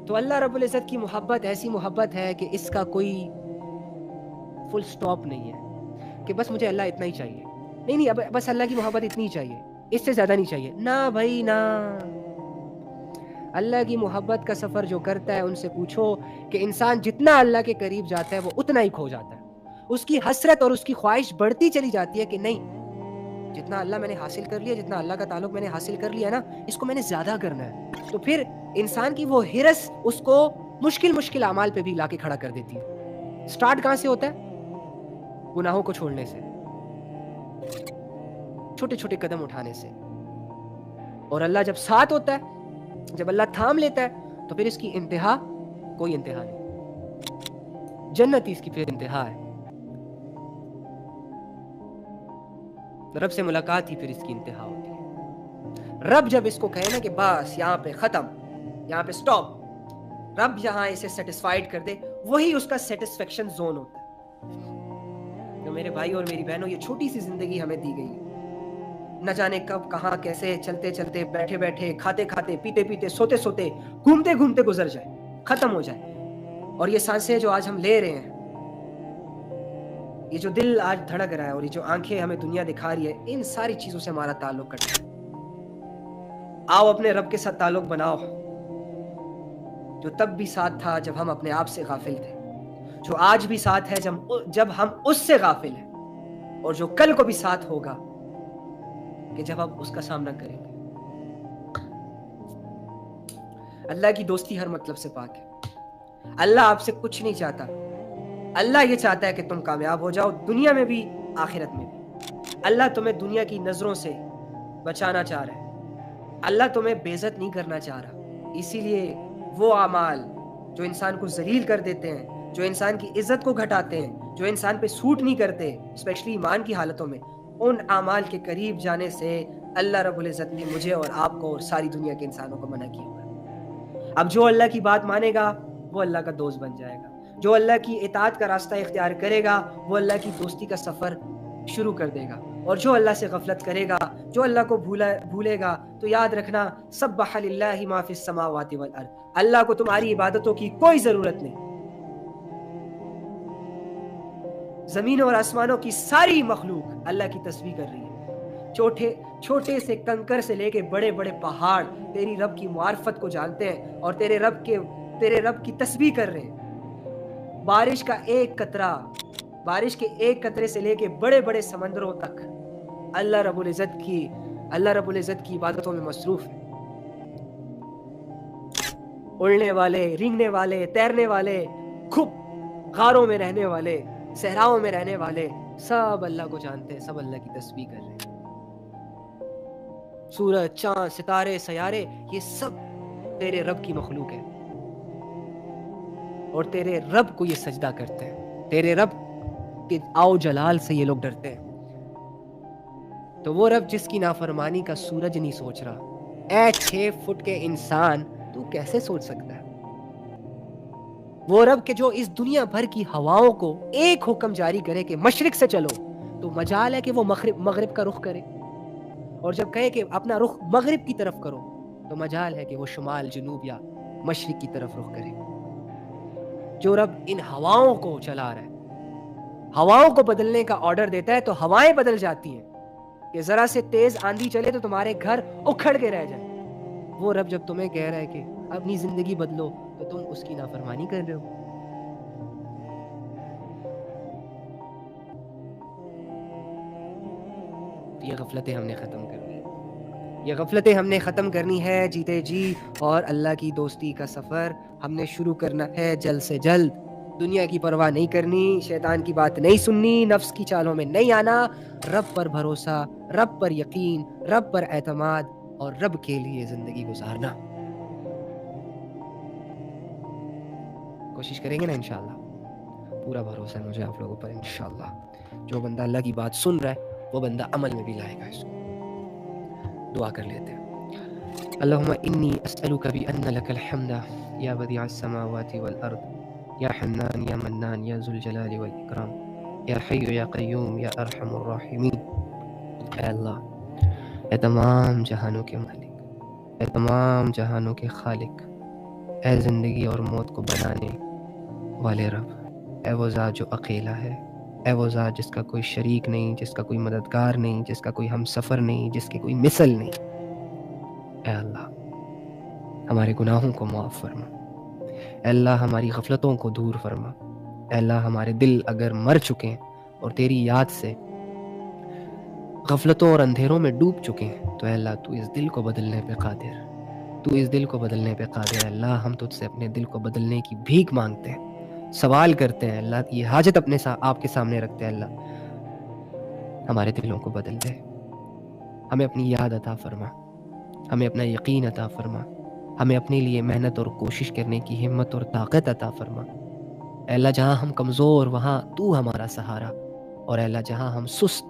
تو اللہ رب العزت کی محبت ایسی محبت ہے کہ اس کا کوئی فل سٹاپ نہیں ہے کہ بس مجھے اللہ اتنا ہی چاہیے. نہیں اب بس اللہ کی محبت اتنی ہی چاہیے, اس سے زیادہ نہیں چاہیے. نہ بھائی نہ. اللہ کی محبت کا سفر جو کرتا ہے ان سے پوچھو کہ انسان جتنا اللہ کے قریب جاتا ہے وہ اتنا ہی کھو جاتا ہے. اس کی حسرت اور اس کی خواہش بڑھتی چلی جاتی ہے کہ نہیں, جتنا اللہ میں نے حاصل کر لیا, جتنا اللہ کا تعلق میں نے حاصل کر لیا نا, اس کو میں نے زیادہ کرنا ہے. تو پھر انسان کی وہ ہرس اس کو مشکل اعمال پہ بھی لا کے کھڑا کر دیتی ہے. سٹارٹ کہاں سے ہوتا ہے؟ گناہوں کو چھوڑنے سے, چھوٹے چھوٹے قدم اٹھانے سے. اور اللہ جب ساتھ ہوتا ہے, جب اللہ تھام لیتا ہے, تو پھر اس کی انتہا کوئی انتہا نہیں. جنت ہی اس کی پھر انتہا ہے. رب سے ملاقات ہی پھر اس کی انتہا ہوتی ہے. رب جب اس کو کہے نا کہ بس یہاں پہ ختم, یہاں پہ سٹاپ, رب جہاں اسے سیٹسفائیڈ کر دے وہی اس کا سیٹسفیکشن زون ہوتا ہے. تو میرے بھائی اور میری بہنوں, یہ چھوٹی سی زندگی ہمیں دی گئی ہے. نہ جانے کب کہاں کیسے چلتے چلتے, بیٹھے بیٹھے, کھاتے کھاتے, پیتے پیتے, سوتے سوتے, گھومتے گھومتے گزر جائے, ختم ہو جائے. اور یہ سانسیں جو آج ہم لے رہے ہیں, یہ جو دل آج دھڑک رہا ہے, اور یہ جو آنکھیں ہمیں دنیا دکھا رہی ہے, ان ساری چیزوں سے ہمارا تعلق کٹ ہے. آؤ اپنے رب کے ساتھ تعلق بناؤ, جو تب بھی ساتھ تھا جب ہم اپنے آپ سے غافل تھے, جو آج بھی ساتھ ہے جب ہم اس سے غافل ہیں, اور جو کل کو بھی ساتھ ہوگا کہ جب آپ اس کا سامنا کریں گے. اللہ کی دوستی ہر مطلب سے پاک ہے. اللہ آپ سے کچھ نہیں چاہتا. اللہ یہ چاہتا ہے کہ تم کامیاب ہو جاؤ, دنیا میں بھی آخرت میں بھی. اللہ تمہیں دنیا کی نظروں سے بچانا چاہ رہا ہے. اللہ تمہیں بے عزت نہیں کرنا چاہ رہا. اسی لیے وہ اعمال جو انسان کو ذلیل کر دیتے ہیں, جو انسان کی عزت کو گھٹاتے ہیں, جو انسان پہ سوٹ نہیں کرتے, اسپیشلی ایمان کی حالتوں میں, ان اعمال کے قریب جانے سے اللہ رب العزت نے مجھے اور آپ کو اور ساری دنیا کے انسانوں کو منع کیا ہوا ہے. اب جو اللہ کی بات مانے گا وہ اللہ کا دوست بن جائے گا. جو اللہ کی اطاعت کا راستہ اختیار کرے گا وہ اللہ کی دوستی کا سفر شروع کر دے گا. اور جو اللہ سے غفلت کرے گا, جو اللہ کو بھولے گا, تو یاد رکھنا, سبح للہ ما فی السماوات والارض, اللہ کو تمہاری عبادتوں کی کوئی ضرورت نہیں. زمینوں اور آسمانوں کی ساری مخلوق اللہ کی تسبیح کر رہی ہے. چھوٹے سے کنکر سے لے کے بڑے بڑے پہاڑ تیری رب کی معرفت کو جانتے ہیں اور تیرے رب کی تسبیح کر رہے ہیں. بارش کے ایک قطرے سے لے کے بڑے بڑے سمندروں تک اللہ رب العزت کی عبادتوں میں مصروف ہے. اڑنے والے, رینگنے والے, تیرنے والے, غاروں میں رہنے والے, صحراؤں میں رہنے والے, سب اللہ کو جانتے ہیں, سب اللہ کی تسبیح کر رہے ہیں. سورج, چاند, ستارے, سیارے, یہ سب تیرے رب کی مخلوق ہے, اور تیرے رب کو یہ سجدہ کرتے ہیں. تیرے رب کے آؤ جلال سے یہ لوگ ڈرتے ہیں. تو وہ رب جس کی نافرمانی کا سورج نہیں سوچ رہا, اے 6 فٹ کے انسان, تو کیسے سوچ سکتا ہے؟ وہ رب کہ جو اس دنیا بھر کی ہواؤں کو ایک حکم جاری کرے کہ مشرق سے چلو, تو مجال ہے کہ وہ مغرب کا رخ کرے, اور جب کہے کہ اپنا رخ مغرب کی طرف کرو, تو مجال ہے کہ وہ شمال, جنوب یا مشرق کی طرف رخ کرے. جو رب ان ہواؤں کو چلا رہا ہے, ہواؤں کو بدلنے کا آرڈر دیتا ہے, تو ہوائیں بدل جاتی ہیں کہ ذرا سے تیز آندھی چلے تو تمہارے گھر اکھڑ کے رہ جائے. وہ رب جب تمہیں کہہ رہا ہے کہ اپنی زندگی بدلو, تو تم اس کی نافرمانی کر رہے ہو. یہ غفلتیں ہم نے ختم کرنی ہے جیتے جی, اور اللہ کی دوستی کا سفر ہم نے شروع کرنا ہے جلد سے جلد. دنیا کی پرواہ نہیں کرنی, شیطان کی بات نہیں سننی, نفس کی چالوں میں نہیں آنا, رب پر بھروسہ, رب پر یقین, رب پر اعتماد, اور رب کے لیے زندگی گزارنا. کوشش کریں گے نا انشاءاللہ. پورا بھروسہ ہے مجھے آپ لوگوں پر انشاءاللہ. جو بندہ اللہ کی بات سن رہا ہے وہ بندہ عمل میں بھی لائے گا اس کو. دعا کر لیتے ہیں. اللہم انی اسألک بأن لک الحمد یا بدیع السماوات والارض یا حنان یا منان یا ذو الجلال والاکرام یا حی یا قیوم یا ارحم الراحمین. اے اللہ, اے تمام جہانوں کے مالک, اے تمام جہانوں کے خالق, اے زندگی اور موت کو بنانے والے رب، اے وہ ذات جو اکیلا ہے، اے وہ ذات جس کا کوئی شریک نہیں، جس کا کوئی مددگار نہیں، جس کا کوئی ہم سفر نہیں، جس کی کوئی مثل نہیں۔ اے اللہ ہمارے گناہوں کو معاف فرما، اے اللہ ہماری غفلتوں کو دور فرما، اے اللہ ہمارے دل اگر مر چکے ہیں اور تیری یاد سے غفلتوں اور اندھیروں میں ڈوب چکے ہیں، تو اے اللہ تو اس دل کو بدلنے پہ قادر، تو اس دل کو بدلنے پہ قادر ہے۔ اللہ ہم تجھ سے اپنے دل کو بدلنے کی بھیک مانگتے ہیں، سوال کرتے ہیں اللہ، یہ حاجت اپنے آپ کے سامنے رکھتے ہیں، اللہ ہمارے دلوں کو بدل دے، ہمیں اپنی یاد عطا فرما، ہمیں اپنا یقین عطا فرما، ہمیں اپنے لیے محنت اور کوشش کرنے کی ہمت اور طاقت عطا فرما۔ اے اللہ جہاں ہم کمزور وہاں تو ہمارا سہارا، اور اے اللہ جہاں ہم سست،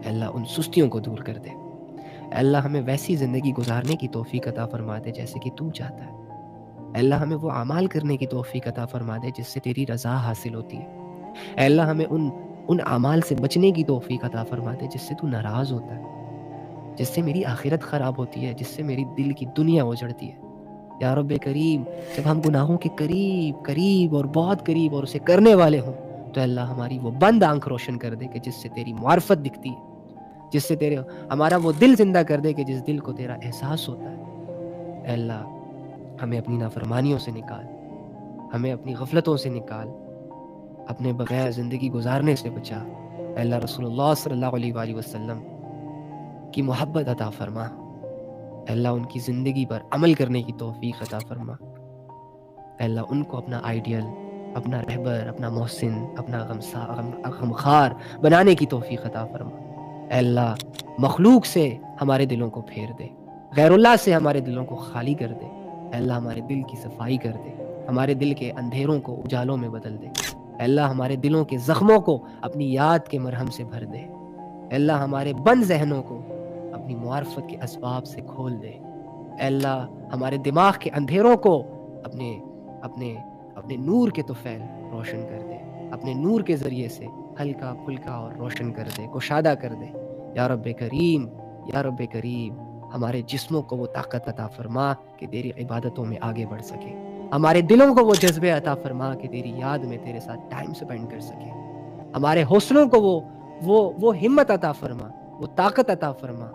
اے اللہ ان سستیوں کو دور کر دے۔ اے اللہ ہمیں ویسی زندگی گزارنے کی توفیق عطا فرما دے جیسے کہ تو چاہتا ہے۔ اے اللہ ہمیں وہ اعمال کرنے کی توفیق عطا فرما دے جس سے تیری رضا حاصل ہوتی ہے۔ اے اللہ ہمیں ان اعمال سے بچنے کی توفیق عطا فرما دے جس سے تو ناراض ہوتا ہے، جس سے میری آخرت خراب ہوتی ہے، جس سے میری دل کی دنیا اجڑتی ہے۔ یا رب کریم، جب ہم گناہوں کے قریب اور بہت قریب اور اسے کرنے والے ہوں، تو اللہ ہماری وہ بند آنکھ روشن کر دے کہ جس سے تیری معرفت دکھتی ہے، جس سے ہمارا وہ دل زندہ کر دے کہ جس دل کو تیرا احساس ہوتا ہے۔ اے اللہ ہمیں اپنی نافرمانیوں سے نکال، ہمیں اپنی غفلتوں سے نکال، اپنے بغیر زندگی گزارنے سے بچا۔ اے اللہ رسول اللہ صلی اللہ علیہ وآلہ وسلم کی محبت عطا فرما، اے اللہ ان کی زندگی پر عمل کرنے کی توفیق عطا فرما۔ اے اللہ ان کو اپنا آئیڈیل، اپنا رہبر، اپنا محسن، اپنا غمخوار بنانے کی توفیق عطا فرما۔ اے اللہ مخلوق سے ہمارے دلوں کو پھیر دے، غیر اللہ سے ہمارے دلوں کو خالی کر دے۔ اے اللہ ہمارے دل کی صفائی کر دے، ہمارے دل کے اندھیروں کو اجالوں میں بدل دے۔ اے اللہ ہمارے دلوں کے زخموں کو اپنی یاد کے مرہم سے بھر دے۔ اے اللہ ہمارے بند ذہنوں کو اپنی معرفت کے اسباب سے کھول دے۔ اے اللہ ہمارے دماغ کے اندھیروں کو اپنے نور کے طفیل روشن کر دے، اپنے نور کے ذریعے سے ہلکا پھلکا اور روشن کر دے، کشادہ کر دے۔ یا رب کریم، یا رب کریم، ہمارے جسموں کو وہ طاقت عطا فرما کہ تیری عبادتوں میں آگے بڑھ سکے، ہمارے دلوں کو وہ جذبے عطا فرما کہ تیری یاد میں تیرے ساتھ ٹائم سپینڈ کر سکے، ہمارے حوصلوں کو وہ ہمت عطا فرما، وہ طاقت عطا فرما،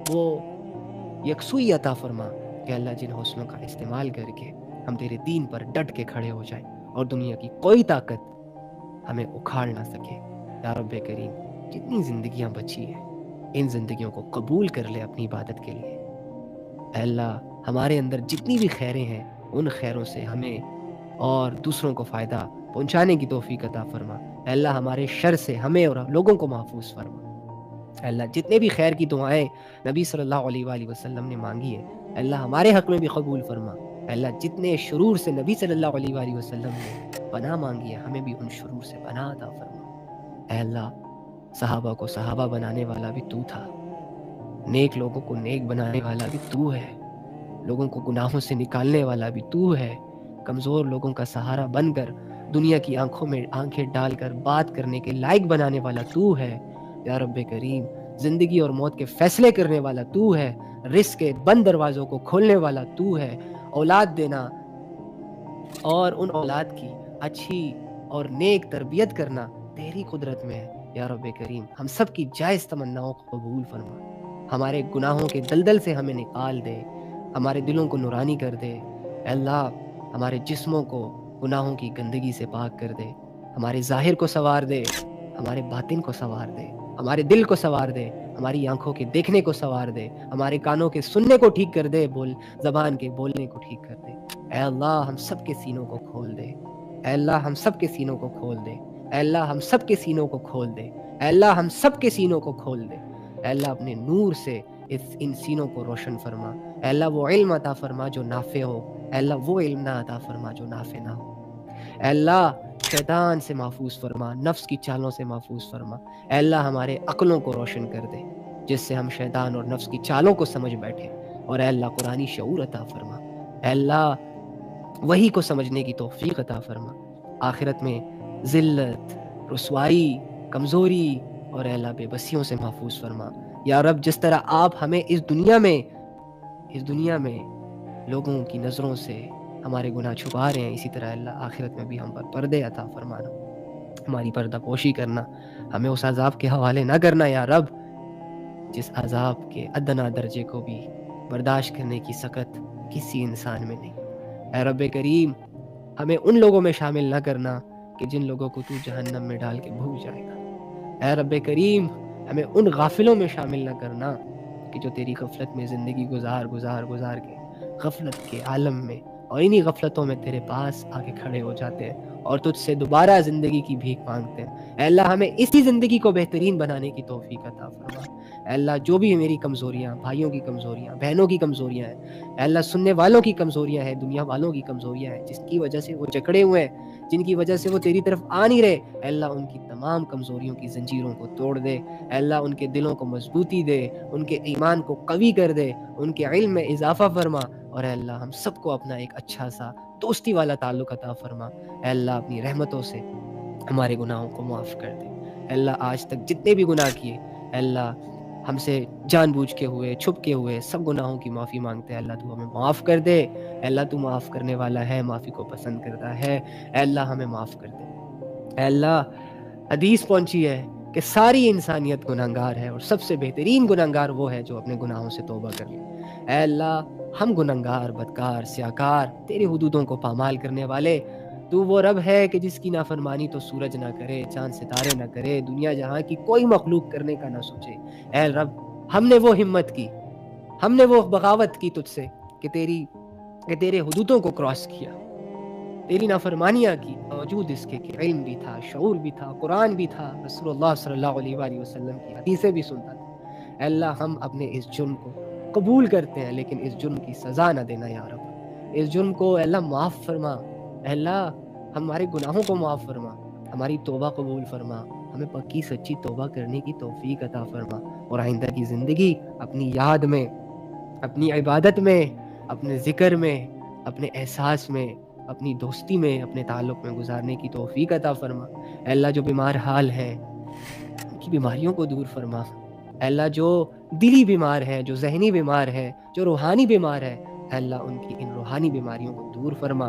وہ یکسوئی عطا فرما کہ اللہ جن حوصلوں کا استعمال کر کے ہم تیرے دین پر ڈٹ کے کھڑے ہو جائیں اور دنیا کی کوئی طاقت ہمیں اکھاڑ نہ سکے۔ یا رب کریم، جتنی زندگیاں بچی ہیں ان زندگیوں کو قبول کر لے اپنی عبادت کے لیے۔ اے اللہ ہمارے اندر جتنی بھی خیریں ہیں ان خیروں سے ہمیں اور دوسروں کو فائدہ پہنچانے کی توفیق عطا فرما۔ اے اللہ ہمارے شر سے ہمیں اور لوگوں کو محفوظ فرما۔ اے اللہ جتنے بھی خیر کی دعائیں نبی صلی اللہ علیہ وآلہ وسلم نے مانگی ہے، اے اللہ ہمارے حق میں بھی قبول فرما۔ اے اللہ جتنے شرور سے نبی صلی اللہ علیہ وآلہ وسلم نے پناہ مانگی ہے، ہمیں بھی ان شرور سے پناہ عطا فرما۔ اے اللہ صحابہ کو صحابہ بنانے والا بھی تو تھا، نیک لوگوں کو نیک بنانے والا بھی تو ہے، لوگوں کو گناہوں سے نکالنے والا بھی تو ہے، کمزور لوگوں کا سہارا بن کر دنیا کی آنکھوں میں آنکھیں ڈال کر بات کرنے کے لائق بنانے والا تو ہے۔ یا رب کریم، زندگی اور موت کے فیصلے کرنے والا تو ہے، رزق کے بند دروازوں کو کھولنے والا تو ہے، اولاد دینا اور ان اولاد کی اچھی اور نیک تربیت کرنا تیری قدرت میں ہے۔ یا رب کریم، ہم سب کی جائز تمناؤں کو قبول فرما، ہمارے گناہوں کے دلدل سے ہمیں نکال دے، ہمارے دلوں کو نورانی کر دے۔ اے اللہ ہمارے جسموں کو گناہوں کی گندگی سے پاک کر دے، ہمارے ظاہر کو سنوار دے، ہمارے باطن کو سنوار دے، ہمارے دل کو سنوار دے، ہماری آنکھوں کے دیکھنے کو سنوار دے، ہمارے کانوں کے سننے کو ٹھیک کر دے، زبان کے بولنے کو ٹھیک کر دے۔ اے اللہ ہم سب کے سینوں کو کھول دے، اے اللہ ہم سب کے سینوں کو کھول دے، اے اللہ ہم سب کے سینوں کو کھول دے، اے اللہ ہم سب کے سینوں کو کھول دے۔ اے اللہ اپنے نور سے ان سینوں کو روشن فرما۔ اے اللہ وہ علم عطا فرما جو نافع ہو، اے اللہ وہ علم نہ عطا فرما جو نافع نہ ہو۔ اے اللہ شیطان سے محفوظ فرما، نفس کی چالوں سے محفوظ فرما۔ اے اللہ ہمارے عقلوں کو روشن کر دے جس سے ہم شیطان اور نفس کی چالوں کو سمجھ بیٹھے، اور اے اللہ قرآنی شعور عطا فرما۔ اے اللہ وحی کو سمجھنے کی توفیق عطا فرما، آخرت میں ذلت، رسوائی، کمزوری اور اے اللہ بے بسیوں سے محفوظ فرما۔ یا رب جس طرح آپ ہمیں اس دنیا میں لوگوں کی نظروں سے، ہمارے گناہ چھپا رہے ہیں، اسی طرح اللہ آخرت میں بھی ہم پر پردے عطا فرمانا، ہماری پردہ پوشی کرنا، ہمیں اس عذاب کے حوالے نہ کرنا یا رب جس عذاب کے ادنا درجے کو بھی برداشت کرنے کی سخت کسی انسان میں نہیں۔ اے رب کریم، ہمیں ان لوگوں میں شامل نہ کرنا کہ جن لوگوں کو تو جہنم میں ڈال کے بھول جائے گا۔ اے رب کریم، ہمیں ان غافلوں میں شامل نہ کرنا کہ جو تیری غفلت میں زندگی گزار کے غفلت کے عالم میں اور انہی غفلتوں میں تیرے پاس آ کے کھڑے ہو جاتے ہیں اور تجھ سے دوبارہ زندگی کی بھیک مانگتے ہیں۔ اے اللہ ہمیں اسی زندگی کو بہترین بنانے کی توفیق عطا فرما۔ اے اللہ جو بھی میری کمزوریاں، بھائیوں کی کمزوریاں، بہنوں کی کمزوریاں ہیں، اے اللہ سننے والوں کی کمزوریاں ہیں، دنیا والوں کی کمزوریاں ہیں، جس کی وجہ سے وہ جکڑے ہوئے ہیں، جن کی وجہ سے وہ تیری طرف آ نہیں رہے، اے اللہ ان کی تمام کمزوریوں کی زنجیروں کو توڑ دے۔ اے اللہ ان کے دلوں کو مضبوطی دے، ان کے ایمان کو قوی کر دے، ان کے علم میں اضافہ فرما، اور اے اللہ ہم سب کو اپنا ایک اچھا سا دوستی والا تعلق عطا فرما۔ اے اللہ اپنی رحمتوں سے ہمارے گناہوں کو معاف کر دے۔ اے اللہ آج تک جتنے بھی گناہ کیے، اے اللہ ہم سے جان بوجھ کے ہوئے، چھپ کے ہوئے، سب گناہوں کی معافی مانگتے ہیں۔ اللہ تو ہمیں معاف کر دے۔ اے اللہ تو معاف کرنے والا ہے، معافی کو پسند کرتا ہے۔ اے اللہ ہمیں معاف کر دے۔ اے اللہ حدیث پہنچی ہے کہ ساری انسانیت گناہگار ہے اور سب سے بہترین گناہگار وہ ہے جو اپنے گناہوں سے توبہ کر لے۔ اے اللہ ہم گناہگار، بدکار، سیاکار، تیری حدودوں کو پامال کرنے والے، تو وہ رب ہے کہ جس کی نافرمانی تو سورج نہ کرے، چاند ستارے نہ کرے، دنیا جہاں کی کوئی مخلوق کرنے کا نہ سوچے۔ اے رب ہم نے وہ ہمت کی، ہم نے وہ بغاوت کی تجھ سے کہ تیرے حدودوں کو کراس کیا، تیری نافرمانیاں کی، باوجود اس کے کہ علم بھی تھا، شعور بھی تھا، قرآن بھی تھا، رسول اللہ صلی اللہ علیہ وآلہ وسلم کی حدیثیں بھی سنتا تھا۔ اے اللہ ہم اپنے اس جرم کو قبول کرتے ہیں، لیکن اس جرم کی سزا نہ دینا یا رب، اس جرم کو اے اللہ معاف فرما۔ اے اللہ ہمارے گناہوں کو معاف فرما، ہماری توبہ قبول فرما، ہمیں پکی سچی توبہ کرنے کی توفیق عطا فرما، اور آئندہ کی زندگی اپنی یاد میں، اپنی عبادت میں، اپنے ذکر میں، اپنے احساس میں، اپنی دوستی میں، اپنے تعلق میں گزارنے کی توفیق عطا فرما۔ اے اللہ جو بیمار حال ہیں ان کی بیماریوں کو دور فرما۔ اے اللہ جو دلی بیمار ہے، جو ذہنی بیمار ہے، جو روحانی بیمار ہے، اے اللہ ان کی ان روحانی بیماریوں کو دور فرما۔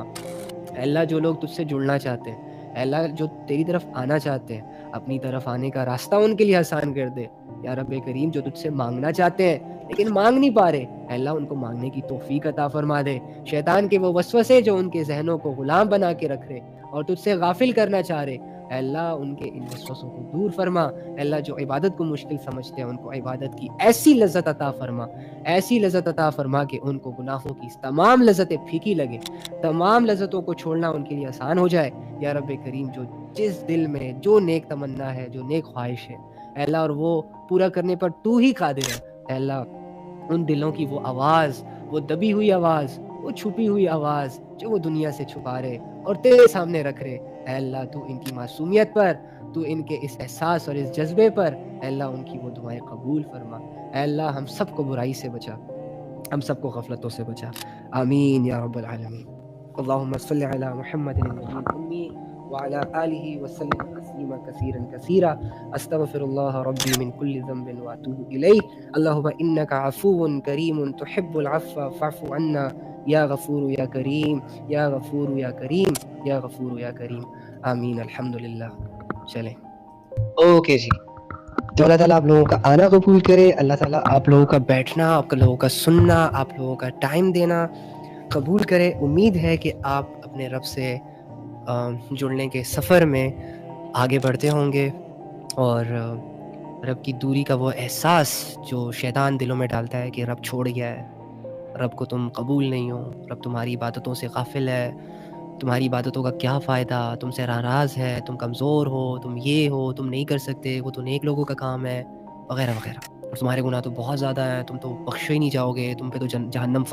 اے اللہ جو لوگ تجھ سے جڑنا چاہتے ہیں، اے اللہ جو تیری طرف آنا چاہتے ہیں، اپنی طرف آنے کا راستہ ان کے لیے آسان کر دے۔ یا رب کریم جو تجھ سے مانگنا چاہتے ہیں لیکن مانگ نہیں پا رہے، اے اللہ ان کو مانگنے کی توفیق عطا فرما دے۔ شیطان کے وہ وسوسے جو ان کے ذہنوں کو غلام بنا کے رکھ رہے اور تجھ سے غافل کرنا چاہ رہے، اے اللہ ان کے ان وسوسوں کو دور فرما۔ اے اللہ جو عبادت کو مشکل سمجھتے ہیں ان کو عبادت کی ایسی لذت عطا فرما، ایسی لذت عطا فرما کہ ان کو گناہوں کی تمام لذتیں پھیکی لگے، تمام لذتوں کو چھوڑنا ان کے لیے آسان ہو جائے۔ یا رب کریم جو جس دل میں جو نیک تمنا ہے، جو نیک خواہش ہے، اے اللہ اور وہ پورا کرنے پر تو ہی قادر ہے، اے اللہ ان دلوں کی وہ آواز، وہ دبی ہوئی آواز، وہ چھپی ہوئی آواز جو وہ دنیا سے چھپا رہے اور تیرے سامنے رکھ رہے، اے اللہ تو ان کی معصومیت پر، تو ان کے اس احساس اور اس جذبے پر، اے اللہ ان کی وہ دعائیں قبول فرما۔ اے اللہ ہم سب کو برائی سے بچا، ہم سب کو غفلتوں سے بچا، آمین یا رب العالمین۔ اللہم صلی علی محمد النبی الأمی وعلى آلہ وسلم تسلیما کثیرا کثیرا، استغفر اللہ ربی من کل ذنب واتوب الیہ، اللہم انک عفو کریم تحب العفو فاعف عنا یا غفور یا کریم، یا غفور یا کریم، یا غفور یا کریم، آمین۔ الحمدللہ۔ چلیں اوکے جی، تو اللہ تعالیٰ آپ لوگوں کا آنا قبول کرے، اللہ تعالیٰ آپ لوگوں کا بیٹھنا، آپ لوگوں کا سننا، آپ لوگوں کا ٹائم دینا قبول کرے۔ امید ہے کہ آپ اپنے رب سے جڑنے کے سفر میں آگے بڑھتے ہوں گے، اور رب کی دوری کا وہ احساس جو شیطان دلوں میں ڈالتا ہے کہ رب چھوڑ گیا ہے، رب کو تم قبول نہیں ہو، رب تمہاری عبادتوں سے غافل ہے، تمہاری عبادتوں کا کیا فائدہ، تم سے ناراض ہے، تم کمزور ہو، تم یہ ہو، تم نہیں کر سکتے، وہ تو نیک لوگوں کا کام ہے، وغیرہ وغیرہ، اور تمہارے گناہ تو بہت زیادہ ہیں، تم تو بخشے ہی نہیں جاؤ گے، تم پہ تو جہنم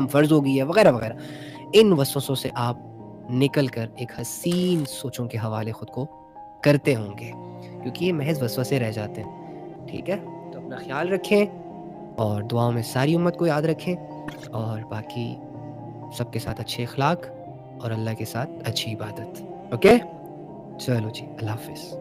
فرض ہو گئی ہے، وغیرہ وغیرہ۔ ان وسوسوں سے آپ نکل کر ایک حسین سوچوں کے حوالے خود کو کرتے ہوں گے، کیونکہ یہ محض وسوسے رہ جاتے ہیں۔ ٹھیک ہے، تو اپنا خیال رکھیں اور دعاؤں میں ساری امت کو یاد رکھیں، اور باقی سب کے ساتھ اچھے اخلاق اور اللہ کے ساتھ اچھی عبادت۔ اوکے، چلو جی، اللہ حافظ۔